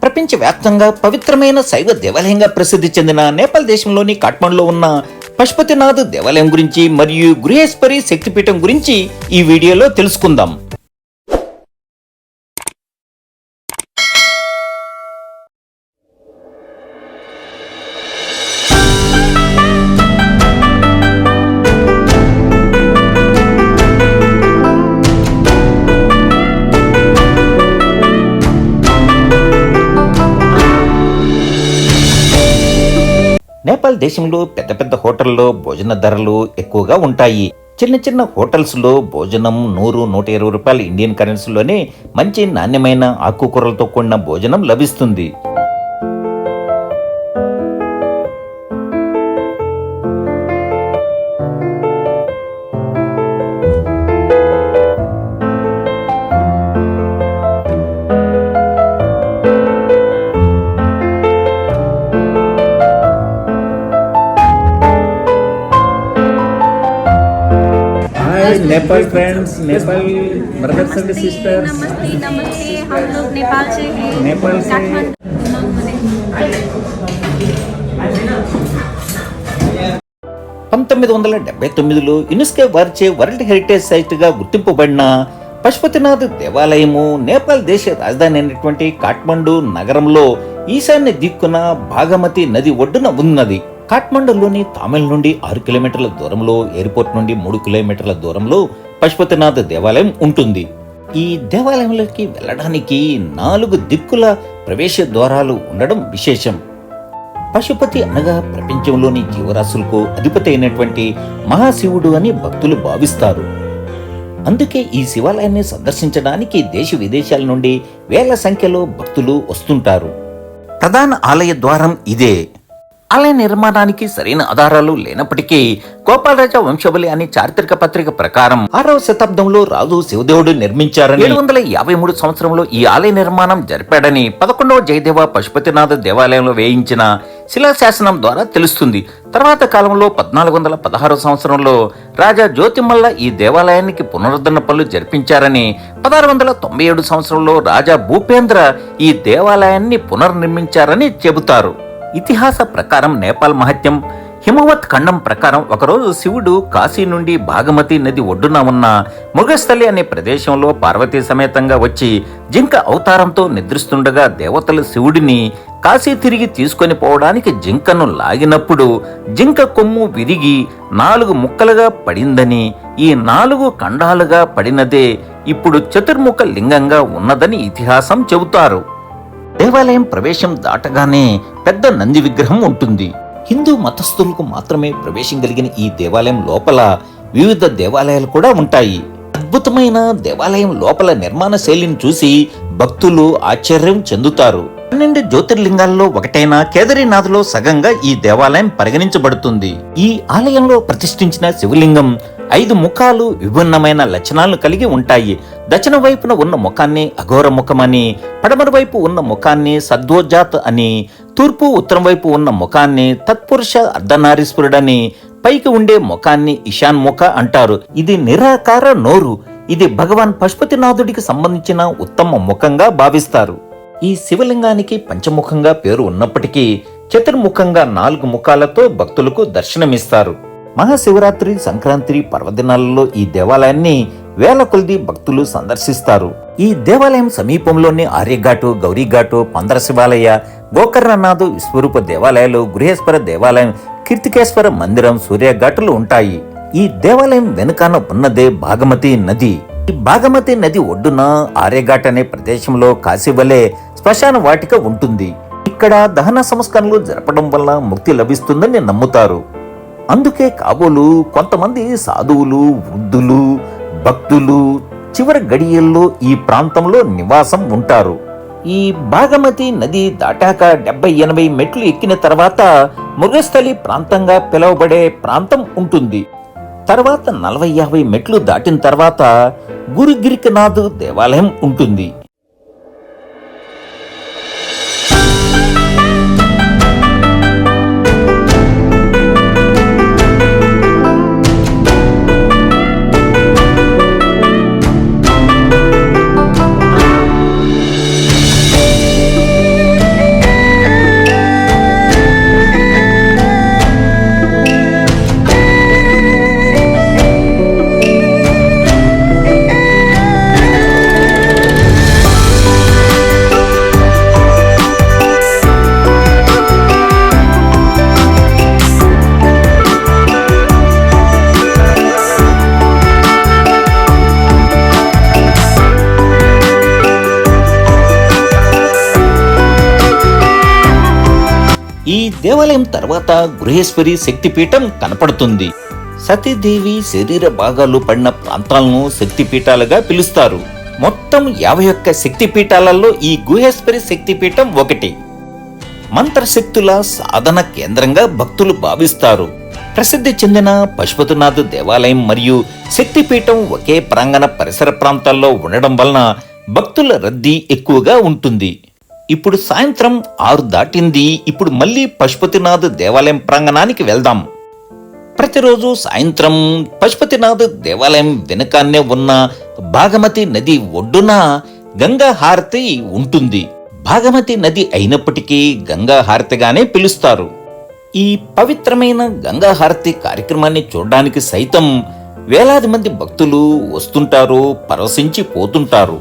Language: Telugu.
ప్రపంచవ్యాప్తంగా పవిత్రమైన శైవ దేవాలయంగా ప్రసిద్ధి చెందిన నేపాల్ దేశంలోని కాఠ్మండులో ఉన్న పశుపతినాథ్ దేవాలయం గురించి మరియు గృహేశ్వరి శక్తిపీఠం గురించి ఈ వీడియోలో తెలుసుకుందాం. నేపాల్ దేశంలో పెద్ద పెద్ద హోటల్లో భోజన ధరలు ఎక్కువగా ఉంటాయి. చిన్న చిన్న హోటల్స్ లో భోజనం 100-120 రూపాయల ఇండియన్ కరెన్సీలోనే మంచి నాణ్యమైన ఆకుకూరలతో కూడిన భోజనం లభిస్తుంది. Nepal friends, Nepal brothers and sisters, नमस्ते नमस्ते। हम लोग नेपाल से हैं। नेपाल से। काठमांडू। 1979లో యునెస్కో వారిచే వరల్డ్ హెరిటేజ్ సైట్ గా గుర్తింపబడిన పశుపతినాథ్ దేవాలయము నేపాల్ దేశ రాజధాని అయినటువంటి కాఠ్మండు నగరంలో ఈశాన్య దిక్కున భాగమతి నది ఒడ్డున ఉన్నది. కాఠ్మండులోని తామిల్ నుండి 6 కిలోమీటర్ల దూరంలో, ఎయిర్పోర్ట్ నుండి 3 కిలోమీటర్ల దూరంలో పశుపతినాథ్ దేవాలయం ఉంటుంది. ఈ దేవాలయంలోకి వెళ్ళడానికి 4 దిక్కుల ప్రవేశ ద్వారాలు ఉండడం విశేషం. పశుపతి అనగా ప్రపంచంలోని జీవరాశులకు అధిపతి అయినటువంటి మహాశివుడు అని భక్తులు భావిస్తారు. అందుకే ఈ శివాలయాన్ని సందర్శించడానికి దేశ విదేశాల నుండి వేల సంఖ్యలో భక్తులు వస్తుంటారు. ప్రధాన ఆలయ ద్వారం ఇదే. ఆలయ నిర్మాణానికి సరైన ఆధారాలు లేనప్పటికీ గోపాలరాజ వంశబలి అనే చారిత్రక పత్రిక ప్రకారం 6వ శతాబ్దంలో రాజు శివదేవుడు నిర్మించారని, 753 సంవత్సరంలో ఈ ఆలయ నిర్మాణం జరిపాడని 11వ జయదేవ పశుపతినాథ దేవాలయంలో వేయించిన శిలాశాసనం ద్వారా తెలుస్తుంది. తర్వాత కాలంలో 1416 సంవత్సరంలో రాజా జ్యోతిమల్ల ఈ దేవాలయానికి పునరుద్ధరణ పనులు జరిపించారని, 1697 సంవత్సరంలో రాజా భూపేంద్ర ఈ దేవాలయాన్ని పునర్నిర్మించారని చెబుతారు. ఇతిహాస ప్రకారం నేపాల్ మహత్యం హిమవత్ ఖండం ప్రకారం ఒకరోజు శివుడు కాశీ నుండి భాగమతి నది ఒడ్డున ఉన్న మృగస్థలి అనే ప్రదేశంలో పార్వతీ సమేతంగా వచ్చి జింక అవతారంతో నిద్రిస్తుండగా దేవతలు శివుడిని కాశీ తిరిగి తీసుకొని పోవడానికి జింకను లాగినప్పుడు జింక కొమ్ము విరిగి 4 ముక్కలుగా పడిందని, ఈ 4 ఖండాలుగా పడినదే ఇప్పుడు చతుర్ముఖ లింగంగా ఉన్నదని ఇతిహాసం చెబుతారు. దేవాలయం ప్రవేశం దాటగానే పెద్ద నంది విగ్రహం ఉంటుంది. హిందూ మతస్థులకు మాత్రమే ప్రవేశం కలిగిన ఈ దేవాలయం లోపల వివిధ దేవాలయాలు కూడా ఉంటాయి. అద్భుతమైన దేవాలయం లోపల నిర్మాణ శైలిని చూసి భక్తులు ఆశ్చర్యం చెందుతారు. 12 జ్యోతిర్లింగాల్లో ఒకటైన కేదారీనాథ్లో సగంగా ఈ దేవాలయం పరిగణించబడుతుంది. ఈ ఆలయంలో ప్రతిష్ఠించిన శివలింగం 5 ముఖాలు విభిన్నమైన లక్షణాలను కలిగి ఉంటాయి. దక్షిణ వైపున ఉన్న ముఖాన్ని అఘోర ముఖమని, పడమర వైపు ఉన్న ముఖాన్ని సద్వోజాత్ అని, తూర్పు ఉత్తరం వైపు ఉన్న ముఖాన్ని తత్పురుష అర్ధనారీశ్వరుడని, పైకి ఉండే ముఖాన్ని ఈశాన్ ముఖ అంటారు. ఇది నిరాకార నోరు. ఇది భగవాన్ పశుపతినాథుడికి సంబంధించిన ఉత్తమ ముఖంగా భావిస్తారు. ఈ శివలింగానికి పంచముఖంగా పేరు ఉన్నప్పటికీ చతుర్ముఖంగా 4 ముఖాలతో భక్తులకు దర్శనమిస్తారు. మహాశివరాత్రి, సంక్రాంతి పర్వదినాలలో ఈ దేవాలయాన్ని వేల కొలది భక్తులు సందర్శిస్తారు. ఈ దేవాలయం సమీపంలోని ఆర్యఘాటు, గౌరీఘాటు, పందర శివాలయ, గోకర్ణనాథ్ విశ్వరూప దేవాలయాలు, గృహేశ్వర దేవాలయం, కీర్తికేశ్వర మందిరం, సూర్యఘాటులు ఉంటాయి. ఈ దేవాలయం వెనుకాన ఉన్నదే భాగమతి నది. ఈ భాగమతి నది ఒడ్డున ఆర్యఘాట్ అనే ప్రదేశంలో కాశీవలే శ్మశాన వాటిక ఉంటుంది. ఇక్కడ దహన సంస్కరణలు జరపడం వల్ల ముక్తి లభిస్తుందని నమ్ముతారు. అందుకే కాబోలు కొంతమంది సాధువులు, వృద్ధులు, భక్తులు చివరి గడియల్లో ఈ ప్రాంతంలో నివాసం ఉంటారు. ఈ భాగమతి నది దాటాక 70-80 మెట్లు ఎక్కిన తర్వాత మృగస్థలి ప్రాంతంగా పిలువబడే ప్రాంతం ఉంటుంది. తర్వాత 40-50 మెట్లు దాటిన తర్వాత గురుగిరికనాథ్ దేవాలయం ఉంటుంది. ఈ దేవాలయం తర్వాత గృహేశ్వరి శక్తిపీఠం కనపడుతుంది. సతీదేవి శరీర భాగాలు పడిన ప్రాంతాలను శక్తిపీఠాలుగా పిలుస్తారు. మొత్తం 51 శక్తిపీఠాలలో ఈ గుహేశ్వరి శక్తిపీఠం ఒకటి. మంత్రశక్తుల సాధన కేంద్రంగా భక్తులు భావిస్తారు. ప్రసిద్ధి చెందిన పశుపతినాథ్ దేవాలయం మరియు శక్తిపీఠం ఒకే ప్రాంగణ పరిసర ప్రాంతాల్లో ఉండడం వలన భక్తుల రద్దీ ఎక్కువగా ఉంటుంది. ఇప్పుడు సాయంత్రం 6 దాటింది. ఇప్పుడు మళ్ళీ పశుపతినాథ్ దేవాలయం ప్రాంగణానికి వెళ్దాం. ప్రతిరోజు సాయంత్రం పశుపతినాథ్ దేవాలయం వెనుకాన్నే ఉన్న భాగమతి నది ఒడ్డున గంగా హారతి ఉంటుంది. భాగమతి నది అయినప్పటికీ గంగా హారతిగానే పిలుస్తారు. ఈ పవిత్రమైన గంగా హారతి కార్యక్రమాన్ని చూడడానికి సైతం వేలాది మంది భక్తులు వస్తుంటారు, పరవశించి పోతుంటారు.